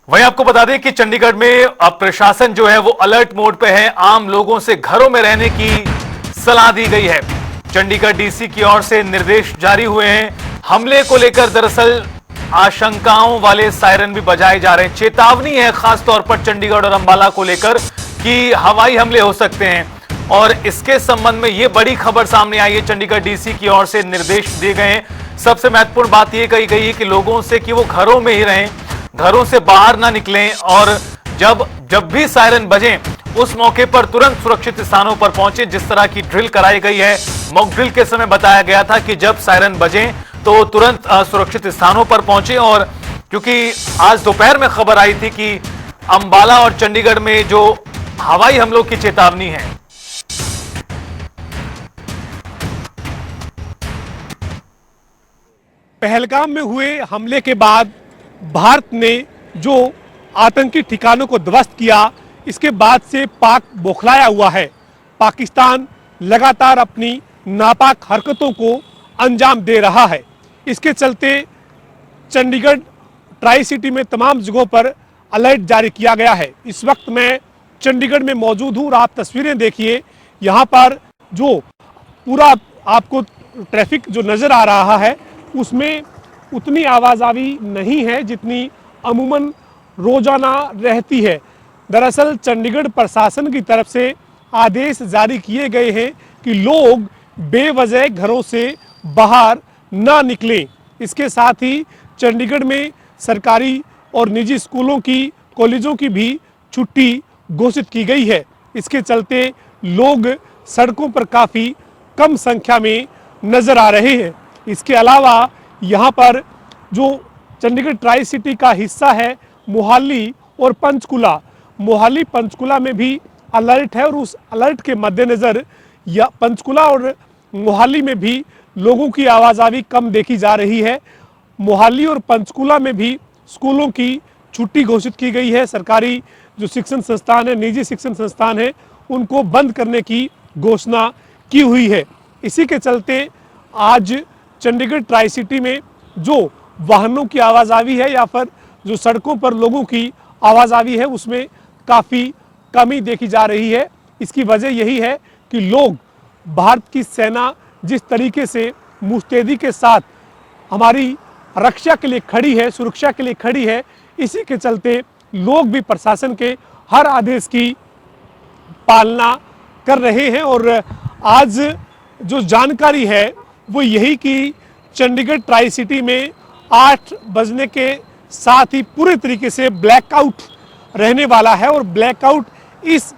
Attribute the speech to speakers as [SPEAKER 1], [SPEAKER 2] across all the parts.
[SPEAKER 1] वहीं आपको बता दें कि चंडीगढ़ में अब प्रशासन जो है वो अलर्ट मोड पे है। आम लोगों से घरों में रहने की सलाह दी गई है। चंडीगढ़ डीसी की ओर से निर्देश जारी हुए हैं। हमले को लेकर दरअसल आशंकाओं वाले सायरन भी बजाए जा रहे हैं। चेतावनी है खासतौर पर चंडीगढ़ और अंबाला को लेकर कि हवाई हमले हो सकते हैं और इसके संबंध में यह बड़ी खबर सामने आई है। चंडीगढ़ डीसी की ओर से निर्देश दिए गए हैं। सबसे महत्वपूर्ण बात यह कही गई है कि लोगों से कि वो घरों में ही रहें, घरों से बाहर ना निकलें और जब भी सायरन बजें उस मौके पर तुरंत सुरक्षित स्थानों पर पहुंचे। जिस तरह की ड्रिल कराई गई है, मॉक ड्रिल के समय बताया गया था कि जब सायरन बजें तो तुरंत सुरक्षित स्थानों पर पहुंचे। और क्योंकि आज दोपहर में खबर आई थी कि अंबाला और चंडीगढ़ में जो हवाई हमलों की चेतावनी है।
[SPEAKER 2] पहलगाम में हुए हमले के बाद भारत ने जो आतंकी ठिकानों को ध्वस्त किया, इसके बाद से पाक बौखलाया हुआ है। पाकिस्तान लगातार अपनी नापाक हरकतों को अंजाम दे रहा है। इसके चलते चंडीगढ़ ट्राई सिटी में तमाम जगहों पर अलर्ट जारी किया गया है। इस वक्त मैं चंडीगढ़ में मौजूद हूँ और आप तस्वीरें देखिए। यहाँ पर जो पूरा आपको ट्रैफिक जो नज़र आ रहा है उसमें उतनी आवाजावी नहीं है जितनी अमूमन रोजाना रहती है। दरअसल चंडीगढ़ प्रशासन की तरफ से आदेश जारी किए गए हैं कि लोग बेवजह घरों से बाहर ना निकलें। इसके साथ ही चंडीगढ़ में सरकारी और निजी स्कूलों की, कॉलेजों की भी छुट्टी घोषित की गई है। इसके चलते लोग सड़कों पर काफ़ी कम संख्या में नज़र आ रहे हैं। इसके अलावा यहाँ पर जो चंडीगढ़ ट्राई सिटी का हिस्सा है मोहाली और पंचकुला, मोहाली पंचकुला में भी अलर्ट है और उस अलर्ट के मद्देनज़र या पंचकुला और मोहाली में भी लोगों की आवाजावी कम देखी जा रही है। मोहाली और पंचकुला में भी स्कूलों की छुट्टी घोषित की गई है। सरकारी जो शिक्षण संस्थान है, निजी शिक्षण संस्थान है, उनको बंद करने की घोषणा की हुई है। इसी के चलते आज चंडीगढ़ ट्राई सिटी में जो वाहनों की आवाजावी है या फिर जो सड़कों पर लोगों की आवाजावी है उसमें काफ़ी कमी देखी जा रही है। इसकी वजह यही है कि लोग, भारत की सेना जिस तरीके से मुस्तैदी के साथ हमारी रक्षा के लिए खड़ी है, सुरक्षा के लिए खड़ी है, इसी के चलते लोग भी प्रशासन के हर आदेश की पालना कर रहे हैं। और आज जो जानकारी है वो यही कि चंडीगढ़ ट्राई सिटी में 8 बजने के साथ ही पूरे तरीके से ब्लैकआउट रहने वाला है। और ब्लैकआउट इस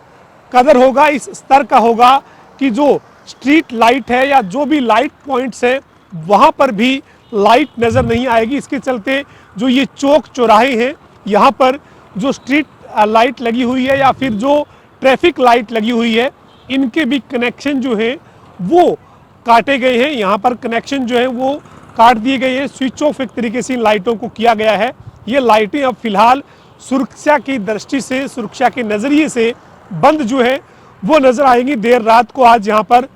[SPEAKER 2] कदर होगा, इस स्तर का होगा कि जो स्ट्रीट लाइट है या जो भी लाइट पॉइंट्स है वहाँ पर भी लाइट नज़र नहीं आएगी। इसके चलते जो ये चौक चौराहे हैं यहाँ पर जो स्ट्रीट लाइट लगी हुई है या फिर जो ट्रैफिक लाइट लगी हुई है, इनके भी कनेक्शन जो है वो काटे गए हैं। यहाँ पर कनेक्शन जो है वो काट दिए गए हैं। स्विच ऑफ एक तरीके से इन लाइटों को किया गया है। ये लाइटें अब फिलहाल सुरक्षा की दृष्टि से, सुरक्षा के नज़रिए से बंद जो है वो नज़र आएंगी। देर रात को आज यहाँ पर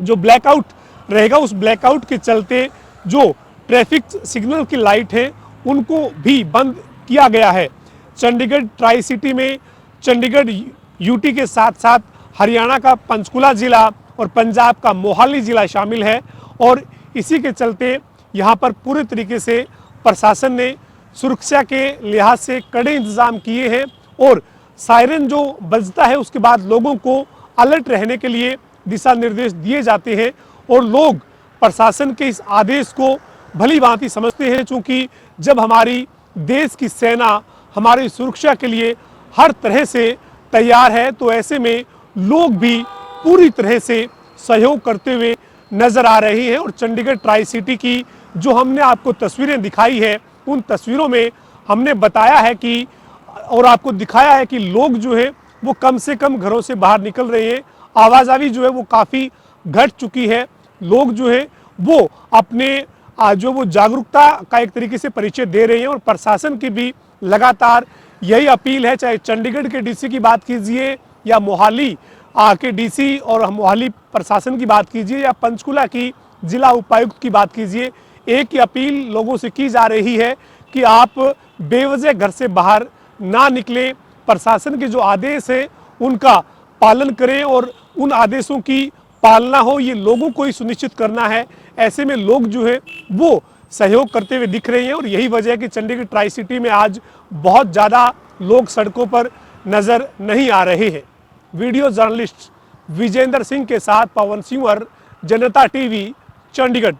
[SPEAKER 2] जो ब्लैकआउट रहेगा, उस ब्लैकआउट के चलते जो ट्रैफिक सिग्नल की लाइट है उनको भी बंद किया गया है। चंडीगढ़ ट्राई सिटी में चंडीगढ़ यूटी के साथ साथ हरियाणा का पंचकुला ज़िला और पंजाब का मोहाली ज़िला शामिल है। और इसी के चलते यहाँ पर पूरे तरीके से प्रशासन ने सुरक्षा के लिहाज से कड़े इंतजाम किए हैं। और सायरन जो बजता है उसके बाद लोगों को अलर्ट रहने के लिए दिशा निर्देश दिए जाते हैं और लोग प्रशासन के इस आदेश को भली भांति समझते हैं। चूँकि जब हमारी देश की सेना हमारी सुरक्षा के लिए हर तरह से तैयार है तो ऐसे में लोग भी पूरी तरह से सहयोग करते हुए नज़र आ रहे हैं। और चंडीगढ़ ट्राई सिटी की जो हमने आपको तस्वीरें दिखाई है, उन तस्वीरों में हमने बताया है कि और आपको दिखाया है कि लोग जो है वो कम से कम घरों से बाहर निकल रहे हैं। आवाजावी जो है वो काफ़ी घट चुकी है। लोग जो है वो अपने जो वो जागरूकता का एक तरीके से परिचय दे रहे हैं। और प्रशासन की भी लगातार यही अपील है, चाहे चंडीगढ़ के डीसी की बात कीजिए या मोहाली के डीसी और मोहाली प्रशासन की बात कीजिए या पंचकुला की जिला उपायुक्त की बात कीजिए, एक ही अपील लोगों से की जा रही है कि आप बेवजह घर से बाहर ना निकलें, प्रशासन के जो आदेश है उनका पालन करें और उन आदेशों की पालना हो, ये लोगों को ही सुनिश्चित करना है। ऐसे में लोग जो है वो सहयोग करते हुए दिख रहे हैं और यही वजह है कि चंडीगढ़ ट्राई सिटी में आज बहुत ज़्यादा लोग सड़कों पर नज़र नहीं आ रहे हैं। वीडियो जर्नलिस्ट विजेंद्र सिंह के साथ पवन सिंह, जनता टीवी, चंडीगढ़।